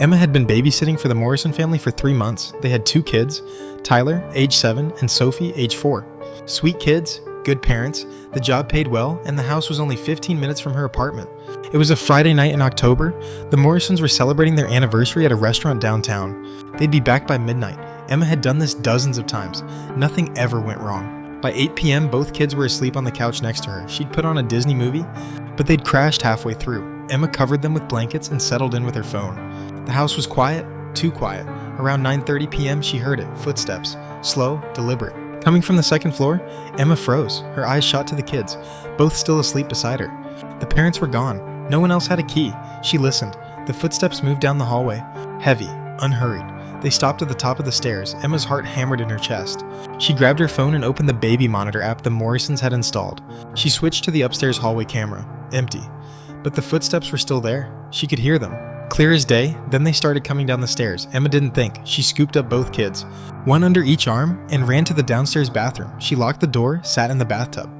Emma had been babysitting for the Morrison family for 3 months. They had 2 kids, Tyler, age 7, and Sophie, age 4. Sweet kids, good parents, the job paid well, and the house was only 15 minutes from her apartment. It was a Friday night in October. The Morrisons were celebrating their anniversary at a restaurant downtown. They'd be back by midnight. Emma had done this dozens of times. Nothing ever went wrong. By 8 p.m., both kids were asleep on the couch next to her. She'd put on a Disney movie, but they'd crashed halfway through. Emma covered them with blankets and settled in with her phone. The house was quiet, too quiet. Around 9:30 p.m., she heard it, footsteps, slow, deliberate. Coming from the second floor, Emma froze. Her eyes shot to the kids, both still asleep beside her. The parents were gone. No one else had a key. She listened. The footsteps moved down the hallway, heavy, unhurried. They stopped at the top of the stairs. Emma's heart hammered in her chest. She grabbed her phone and opened the baby monitor app the Morrisons had installed. She switched to the upstairs hallway camera. Empty. But the footsteps were still there. She could hear them. Clear as day. Then they started coming down the stairs. Emma didn't think. She scooped up both kids, one under each arm, and ran to the downstairs bathroom. She locked the door, sat in the bathtub,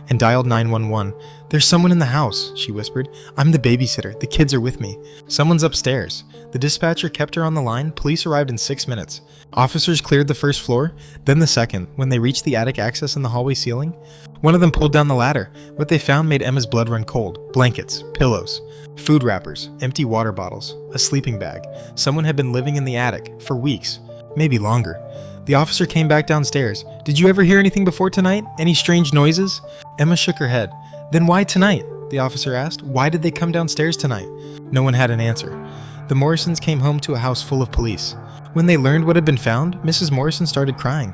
and dialed 911. "There's someone in the house," she whispered. "I'm the babysitter. The kids are with me. Someone's upstairs." The dispatcher kept her on the line. Police arrived in 6 minutes. Officers cleared the first floor, then the second. When they reached the attic access in the hallway ceiling, one of them pulled down the ladder. What they found made Emma's blood run cold. Blankets, pillows, food wrappers, empty water bottles, a sleeping bag. Someone had been living in the attic for weeks, maybe longer. The officer came back downstairs. "Did you ever hear anything before tonight? Any strange noises?" Emma shook her head. "Then why tonight?" the officer asked. "Why did they come downstairs tonight?" No one had an answer. The Morrisons came home to a house full of police. When they learned what had been found, Mrs. Morrison started crying.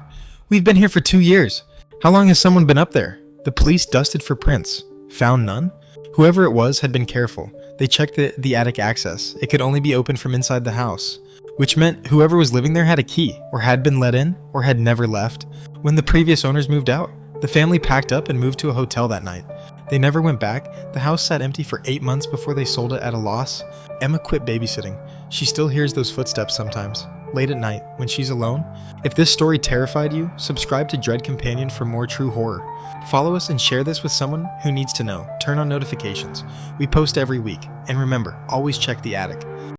"We've been here for 2 years. How long has someone been up there?" The police dusted for prints. Found none? Whoever it was had been careful. They checked the attic access. It could only be opened from inside the house, which meant whoever was living there had a key, or had been let in, or had never left. When the previous owners moved out, the family packed up and moved to a hotel that night. They never went back. The house sat empty for 8 months before they sold it at a loss. Emma quit babysitting. She still hears those footsteps sometimes, late at night, when she's alone. If this story terrified you, subscribe to Dread Companion for more true horror. Follow us and share this with someone who needs to know. Turn on notifications. We post every week. And remember, always check the attic.